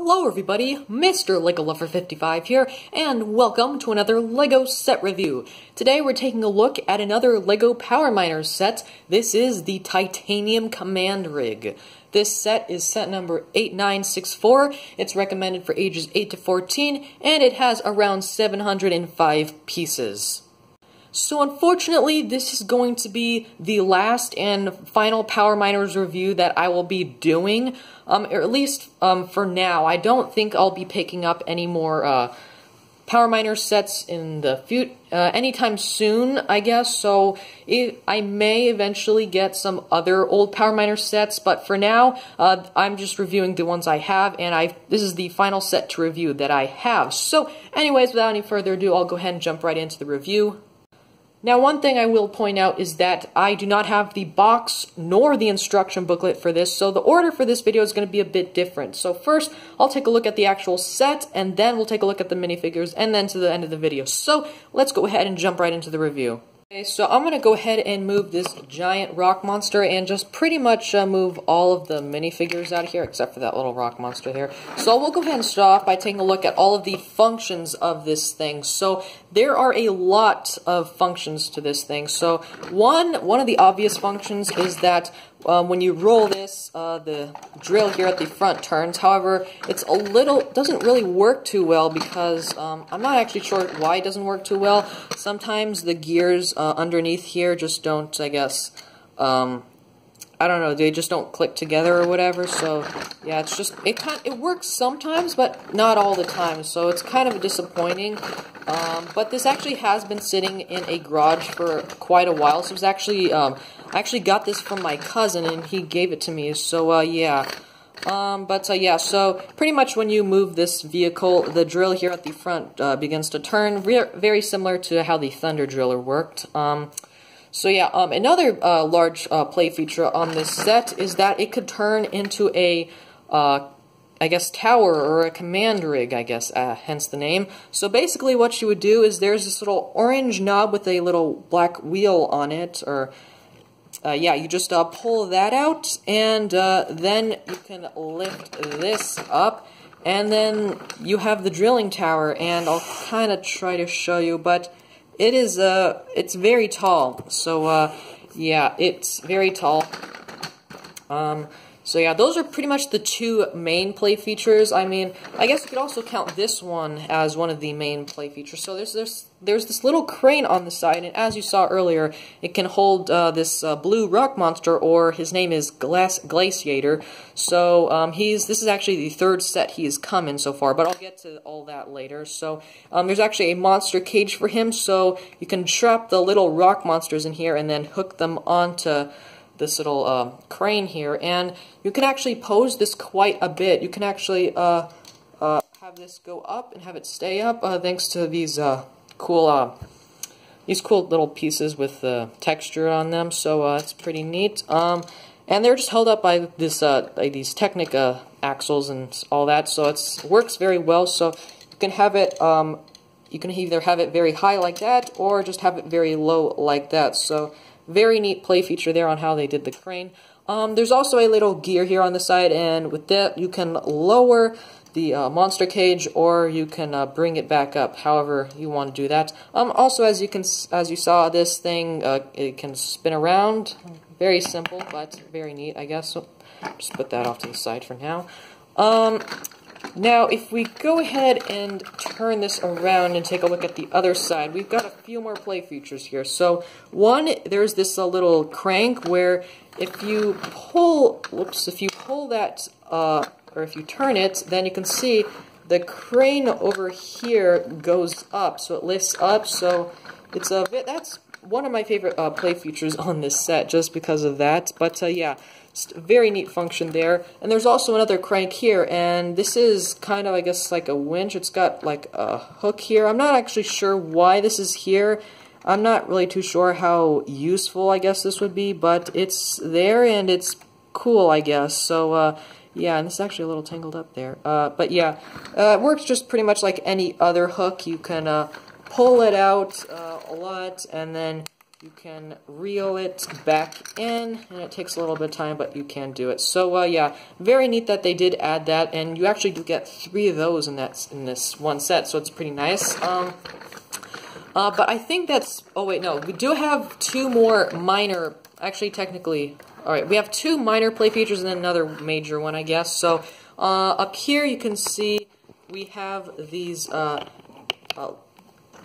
Hello everybody, Mr. Lego Lover 55 here, and welcome to another LEGO set review. Today we're taking a look at another LEGO Power Miners set. This is the Titanium Command Rig. This set is set number 8964. It's recommended for ages 8 to 14, and it has around 705 pieces. So unfortunately, this is going to be the last and final Power Miners review that I will be doing, or at least for now. I don't think I'll be picking up any more Power Miners sets in the anytime soon, I guess. So I may eventually get some other old Power Miners sets, but for now, I'm just reviewing the ones I have, and this is the final set to review that I have. So anyways, without any further ado, I'll go ahead and jump right into the review. Now, one thing I will point out is that I do not have the box nor the instruction booklet for this, so the order for this video is going to be a bit different. So first, I'll take a look at the actual set, and then we'll take a look at the minifigures, and then to the end of the video. So let's go ahead and jump right into the review. Okay, so I'm going to go ahead and move this giant rock monster and just pretty much move all of the minifigures out of here, except for that little rock monster there. So we'll go ahead and start off by taking a look at all of the functions of this thing. So there are a lot of functions to this thing. So one of the obvious functions is that when you roll this, the drill here at the front turns. However, doesn't really work too well because I'm not actually sure why it doesn't work too well. Sometimes the gears underneath here just don't, I guess, I don't know, they just don't click together or whatever. So yeah, it works sometimes, but not all the time. So it's kind of disappointing. But this actually has been sitting in a garage for quite a while. So it's actually, I actually got this from my cousin and he gave it to me. So yeah. Yeah, so pretty much when you move this vehicle, the drill here at the front begins to turn, very similar to how the Thunder Driller worked. So yeah, another large play feature on this set is that it could turn into a, I guess, tower or a command rig, I guess, hence the name. So basically what you would do is there's this little orange knob with a little black wheel on it, or yeah, you just pull that out, and then you can lift this up, and then you have the drilling tower, and I'll kind of try to show you, but it is, it's very tall, so yeah, it's very tall. So yeah, those are pretty much the two main play features. I mean, I guess you could also count this one as one of the main play features. So there's this little crane on the side, and as you saw earlier, it can hold this blue rock monster, or his name is Glaciator. So this is actually the third set he has come in so far, but I'll get to all that later. So there's actually a monster cage for him, so you can trap the little rock monsters in here and then hook them onto this little crane here, and you can actually pose this quite a bit. You can actually have this go up and have it stay up thanks to these cool little pieces with texture on them. So it's pretty neat. And they're just held up by this these Technic axles and all that. So it works very well. So you can have it. You can either have it very high like that, or just have it very low like that. So very neat play feature there on how they did the crane. There's also a little gear here on the side, and with that you can lower the monster cage, or you can bring it back up, however you want to do that. Also, as you saw, this thing it can spin around. Very simple, but very neat, I guess. So just put that off to the side for now. Now, if we go ahead and turn this around and take a look at the other side, we've got a few more play features here. So, one, there's this little crank where if you pull that, or if you turn it, then you can see the crane over here goes up, so it lifts up. So that's one of my favorite play features on this set, just because of that. But yeah. Very neat function there. And there's also another crank here, and this is kind of, I guess, like a winch. It's got like a hook here. I'm not actually sure why this is here. I'm not really too sure how useful, I guess, this would be, but it's there and it's cool, I guess. So yeah, and this is actually a little tangled up there. But yeah, it works just pretty much like any other hook. You can pull it out a lot, and then you can reel it back in, and it takes a little bit of time, but you can do it. So yeah, very neat that they did add that, and you actually do get 3 of those in this one set, so it's pretty nice. But I think that's, oh wait, no, we do have 2 more minor, actually technically, alright, we have 2 minor play features and then another major one, I guess. So up here you can see we have these,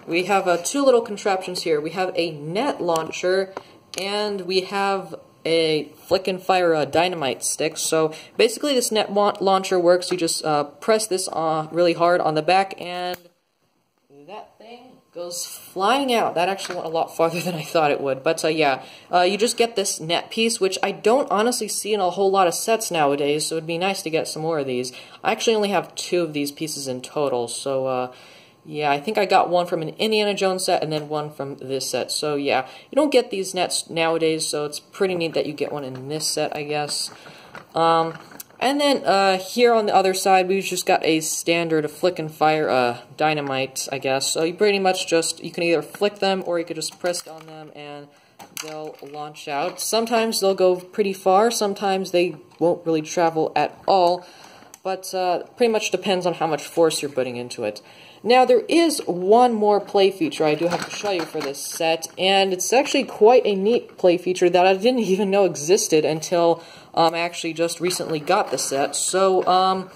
we have 2 little contraptions here. We have a net launcher, and we have a flick and fire dynamite stick. So basically this net launcher works. You just press this really hard on the back, and that thing goes flying out. That actually went a lot farther than I thought it would. But yeah, you just get this net piece, which I don't honestly see in a whole lot of sets nowadays, so it'd be nice to get some more of these. I actually only have 2 of these pieces in total, so yeah, I think I got one from an Indiana Jones set and then one from this set. So yeah, you don't get these nets nowadays, so it's pretty neat that you get one in this set, I guess. And then here on the other side, we've just got a standard flick and fire dynamite, I guess. So you pretty much just, you can either flick them or you could just press on them and they'll launch out. Sometimes they'll go pretty far, sometimes they won't really travel at all, but pretty much depends on how much force you're putting into it. Now, there is one more play feature I do have to show you for this set, and it's actually quite a neat play feature that I didn't even know existed until I actually just recently got the set. So,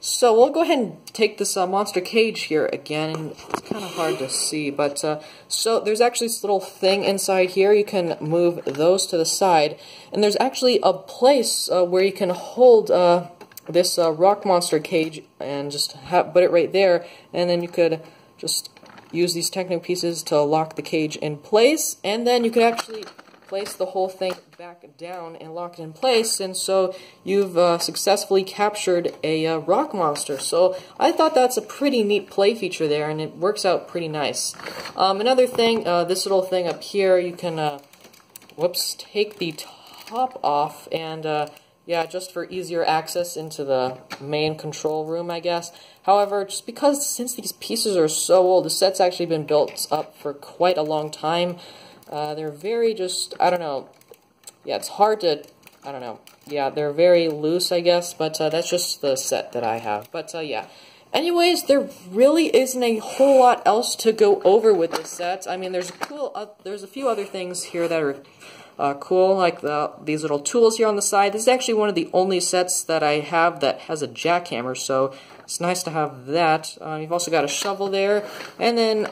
so we'll go ahead and take this monster cage here again, and it's kind of hard to see, but so there's actually this little thing inside here. You can move those to the side, and there's actually a place where you can hold this rock monster cage and just put it right there, and then you could just use these technical pieces to lock the cage in place, and then you could actually place the whole thing back down and lock it in place, and so you've successfully captured a rock monster. So I thought that's a pretty neat play feature there, and it works out pretty nice. Another thing, this little thing up here, you can take the top off, and yeah, just for easier access into the main control room, I guess. However, just because since these pieces are so old, the set's actually been built up for quite a long time, they're very just, I don't know, yeah, it's hard to, I don't know, yeah, they're very loose, I guess, but that's just the set that I have. But yeah, anyways, there really isn't a whole lot else to go over with this set. I mean, there's a few other things here that are cool, like these little tools here on the side. This is actually one of the only sets that I have that has a jackhammer, so it's nice to have that. You've also got a shovel there, and then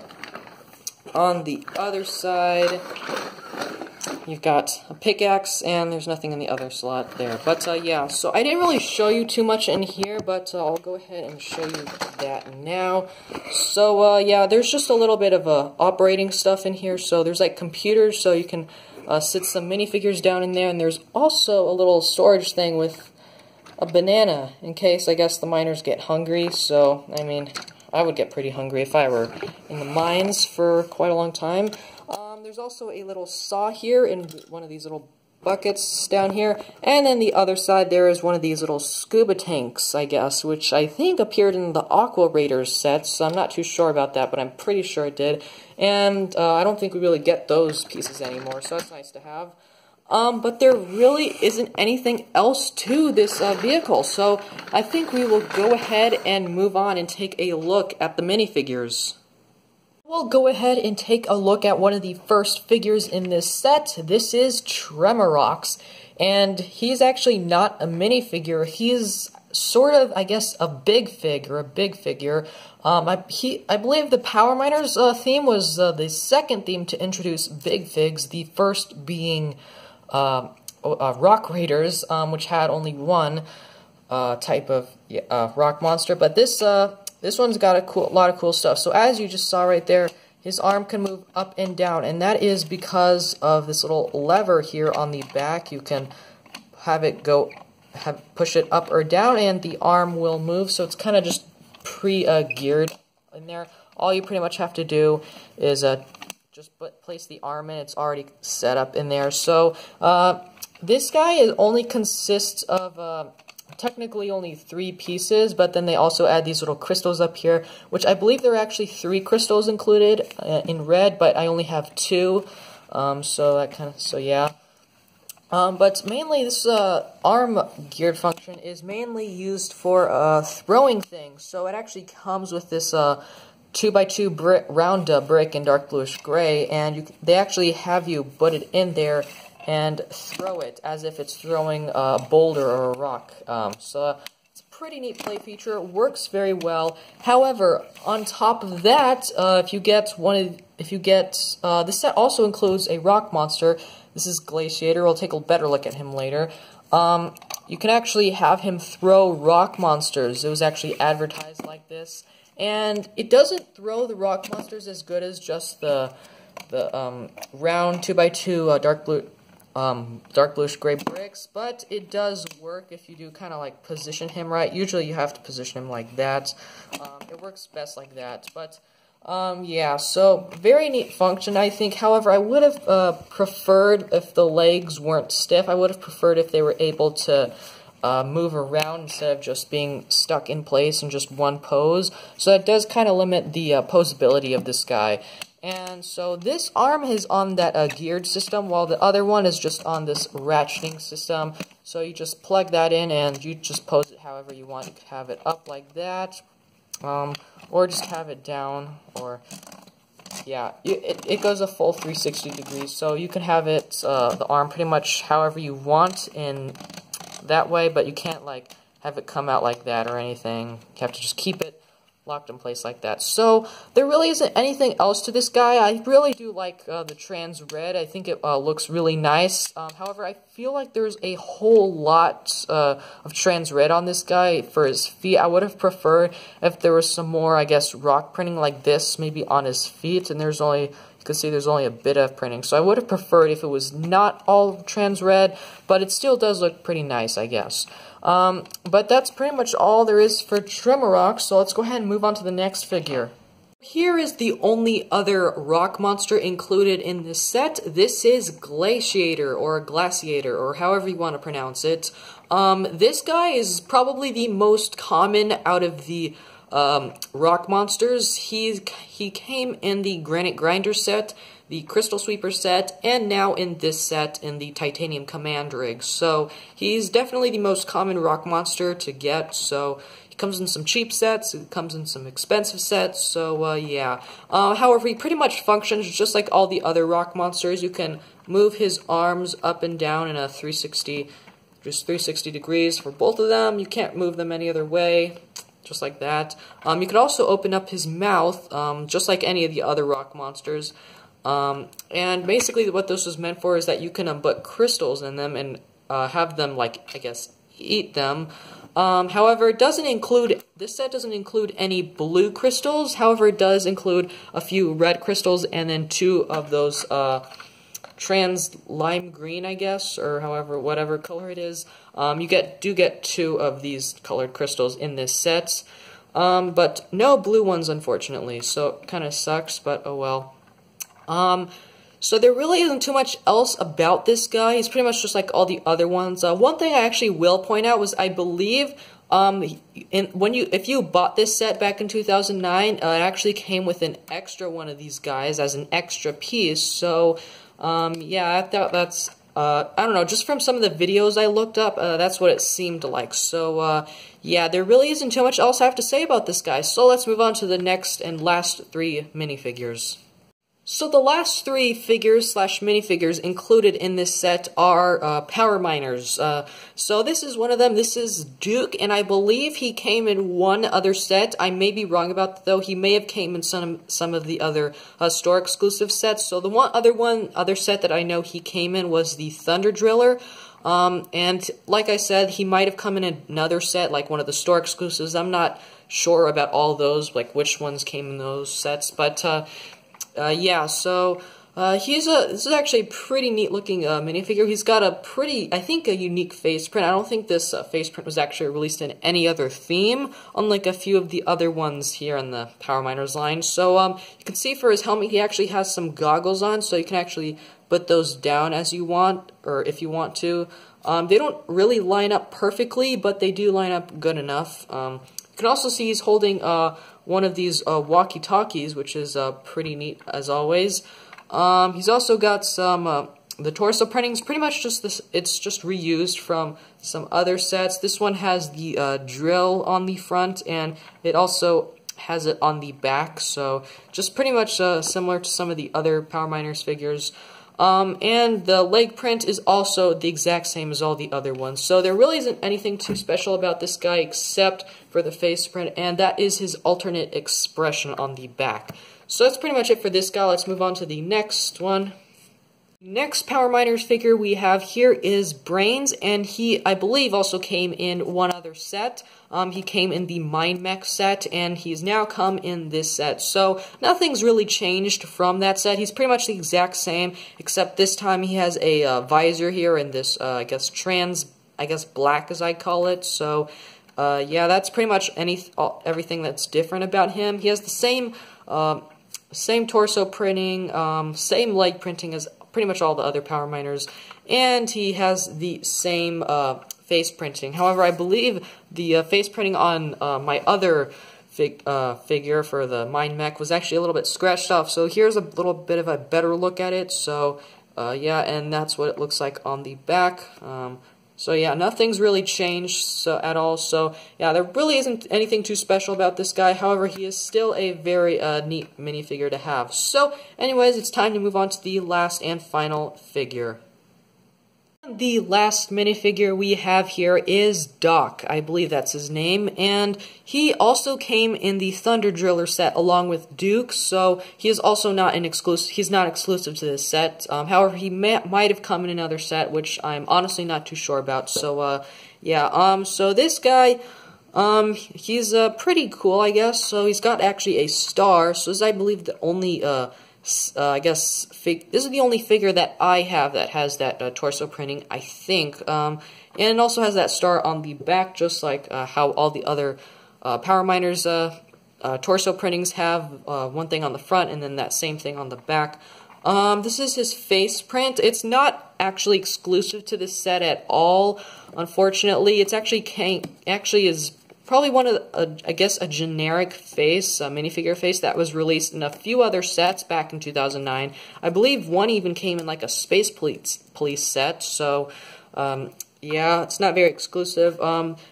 on the other side, you've got a pickaxe, and there's nothing in the other slot there. But yeah, so I didn't really show you too much in here, but I'll go ahead and show you that now. So yeah, there's just a little bit of operating stuff in here. So there's like computers, so you can sit some minifigures down in there, and there's also a little storage thing with a banana in case, I guess, the miners get hungry. So, I mean, I would get pretty hungry if I were in the mines for quite a long time. There's also a little saw here in one of these little buckets down here, and then the other side there is one of these little scuba tanks, I guess, which I think appeared in the Aqua Raiders sets, so I'm not too sure about that, but I'm pretty sure it did, and I don't think we really get those pieces anymore, so that's nice to have. But there really isn't anything else to this vehicle, so I think we will go ahead and move on and take a look at the minifigures. We'll go ahead and take a look at one of the first figures in this set. This is Tremor Ox, and he's actually not a minifigure. He's sort of, I guess, a big figure. I believe the Power Miners theme was the second theme to introduce big figs, the first being Rock Raiders, which had only one type of rock monster, but this one's got a lot of cool stuff. So as you just saw right there, his arm can move up and down, and that is because of this little lever here on the back. You can have it push it up or down, and the arm will move. So it's kind of just pre-geared in there. All you pretty much have to do is just place the arm in. It's already set up in there. So this guy only consists of technically only 3 pieces, but then they also add these little crystals up here, which I believe there are actually 3 crystals included in red, but I only have 2. So yeah. But mainly this arm geared function is mainly used for throwing things. So it actually comes with this 2x2 round brick in dark bluish gray, and they actually have you put it in there and throw it as if it's throwing a boulder or a rock. So it's a pretty neat play feature. It works very well. However, on top of that, this set also includes a rock monster. This is Glaciator. We'll take a better look at him later. You can actually have him throw rock monsters. It was actually advertised like this. And it doesn't throw the rock monsters as good as just the round 2x2 dark bluish gray bricks, but it does work if you do kind of like position him right. Usually you have to position him like that. It works best like that, but yeah, so very neat function, I think. However, I would have preferred if the legs weren't stiff. I would have preferred if they were able to move around instead of just being stuck in place in just one pose. So that does kind of limit the posability of this guy. And so this arm is on that geared system, while the other one is just on this ratcheting system. So you just plug that in and you just pose it however you want. You could have it up like that, or just have it down, or yeah, it goes a full 360 degrees. So you can have it, the arm pretty much however you want in that way, but you can't like have it come out like that or anything. You have to just keep it locked in place like that. So there really isn't anything else to this guy. I really do like the trans red. I think it looks really nice. However, I feel like there's a whole lot of trans red on this guy for his feet. I would have preferred if there was some more, I guess, rock printing like this maybe on his feet, and there's only, you can see there's only a bit of printing. So I would have preferred if it was not all trans red, but it still does look pretty nice, I guess. But that's pretty much all there is for Tremor Ox, so let's go ahead and move on to the next figure. Here is the only other rock monster included in this set. This is Glaciator, or Glaciator, or however you want to pronounce it. This guy is probably the most common out of the rock monsters. He came in the Granite Grinder set, the Crystal Sweeper set, and now in this set in the Titanium Command Rig. So he's definitely the most common rock monster to get. So he comes in some cheap sets, it comes in some expensive sets, so yeah. However, he pretty much functions just like all the other rock monsters. You can move his arms up and down in a 360, just 360 degrees for both of them. You can't move them any other way, just like that. You can also open up his mouth, just like any of the other rock monsters. And basically what this is meant for is that you can put crystals in them and have them, like, I guess, eat them. However, it doesn't include, this set doesn't include any blue crystals. However, it does include a few red crystals and then 2 of those trans lime green, I guess, or however, whatever color it is. You do get 2 of these colored crystals in this set, but no blue ones, unfortunately. So it kind of sucks, but oh well. So there really isn't too much else about this guy. He's pretty much just like all the other ones. One thing I actually will point out was I believe if you bought this set back in 2009, it actually came with an extra one of these guys as an extra piece. So yeah, I thought that's I don't know, just from some of the videos I looked up, that's what it seemed like. So yeah, there really isn't too much else I have to say about this guy. So let's move on to the next and last 3 minifigures. So the last 3 figures slash minifigures included in this set are Power Miners. So this is one of them. This is Duke, and I believe he came in one other set. I may be wrong about that, though. He may have came in some of the other store exclusive sets. So the other set that I know he came in was the Thunder Driller. And like I said, he might have come in another set, like one of the store exclusives. I'm not sure about all those, like which ones came in those sets, but yeah, so this is actually a pretty neat looking minifigure. He's got a pretty, I think, a unique face print. I don't think this face print was actually released in any other theme, unlike a few of the other ones here in the Power Miners line. So you can see for his helmet, he actually has some goggles on, so you can actually put those down as you want, or if you want to. They don't really line up perfectly, but they do line up good enough. You can also see he's holding one of these walkie-talkies, which is pretty neat as always. He's also got some, the torso printing's pretty much just this, it's just reused from some other sets. This one has the drill on the front, and it also has it on the back, so just pretty much similar to some of the other Power Miners figures. And the leg print is also the exact same as all the other ones. So there really isn't anything too special about this guy except for the face print, and that is his alternate expression on the back. So that's pretty much it for this guy. Let's move on to the next one. Next Power Miners figure we have here is Brains, and he, I believe, also came in one other set. He came in the Mind Mech set, and he's now come in this set. So nothing's really changed from that set. He's pretty much the exact same, except this time he has a visor here and this, I guess, black as I call it. So yeah, that's pretty much everything that's different about him. He has the same torso printing, same leg printing as pretty much all the other Power Miners, and he has the same face printing. However, I believe the face printing on my other figure for the Mind Mech was actually a little bit scratched off, so here's a little bit of a better look at it. So yeah, and that's what it looks like on the back. So yeah, nothing's really changed at all. So yeah, there really isn't anything too special about this guy. However, he is still a very neat minifigure to have. So anyways, it's time to move on to the last and final figure. The last minifigure we have here is Doc. I believe that's his name, and he also came in the Thunder Driller set along with Duke, so he is also not he's not exclusive to this set. However, he might have come in another set, which I'm honestly not too sure about. So yeah, so this guy, he's pretty cool, I guess. So he's got actually a star, so this is, I believe, the only I guess this is the only figure that I have that has that torso printing, I think, and it also has that star on the back, just like how all the other Power Miners torso printings have one thing on the front and then that same thing on the back. This is his face print. It's not actually exclusive to this set at all, unfortunately. It's actually is probably one of, I guess, a generic face, a minifigure face that was released in a few other sets back in 2009. I believe one even came in like a Space Police set, so yeah, it's not very exclusive.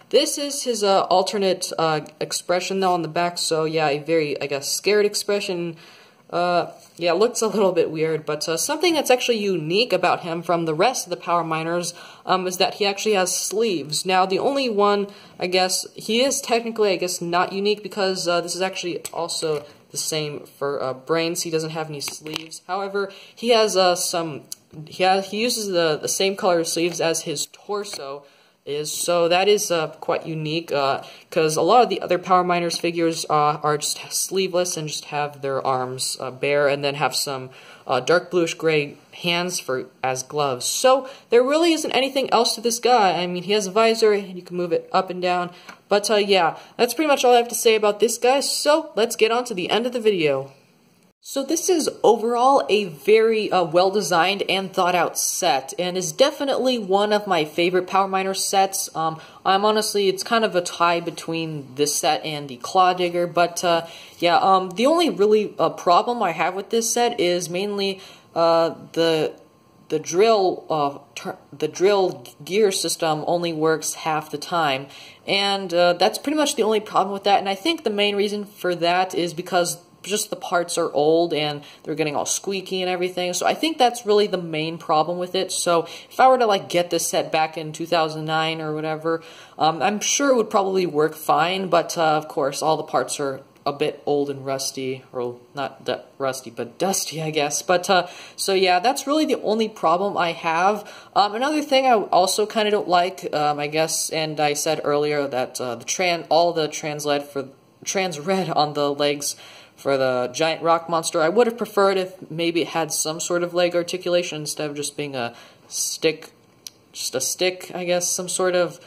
This is his alternate expression though on the back, so yeah, a very, I guess, scared expression. Yeah, it looks a little bit weird, but something that's actually unique about him from the rest of the Power Miners is that he actually has sleeves. Now, the only one, I guess, he is technically, I guess, not unique because this is actually also the same for Brains. He doesn't have any sleeves. However, he has he uses the same color sleeves as his torso is, so that is quite unique, because a lot of the other Power Miners figures are just sleeveless and just have their arms bare and then have some dark bluish gray hands as gloves. So there really isn't anything else to this guy. I mean, he has a visor and you can move it up and down, but yeah, that's pretty much all I have to say about this guy, so let's get on to the end of the video. So this is overall a very well-designed and thought-out set, and is definitely one of my favorite Power Miner sets. Honestly, it's kind of a tie between this set and the Claw Digger, but yeah, the only really problem I have with this set is mainly the drill gear system only works half the time, and that's pretty much the only problem with that. And I think the main reason for that is because just the parts are old and they're getting all squeaky and everything. So I think that's really the main problem with it. So if I were to like get this set back in 2009 or whatever, I'm sure it would probably work fine. But of course, all the parts are a bit old and rusty, or not that rusty, but dusty, I guess. But so yeah, that's really the only problem I have. Another thing I also kind of don't like, I guess, and I said earlier that all the trans red on the legs for the giant rock monster, I would have preferred if maybe it had some sort of leg articulation instead of just being a stick, I guess, some sort of,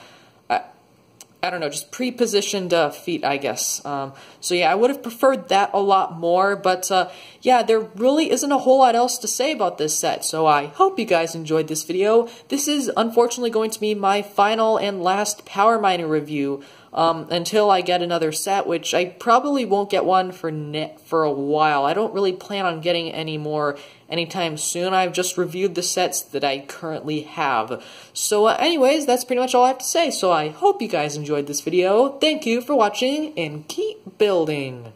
I don't know, just pre-positioned feet, I guess. So yeah, I would have preferred that a lot more, but yeah, there really isn't a whole lot else to say about this set, so I hope you guys enjoyed this video. This is unfortunately going to be my final and last Power Miner review. until I get another set, which I probably won't get one for a while. I don't really plan on getting any more anytime soon. I've just reviewed the sets that I currently have. So anyways, that's pretty much all I have to say. So I hope you guys enjoyed this video. Thank you for watching, and keep building!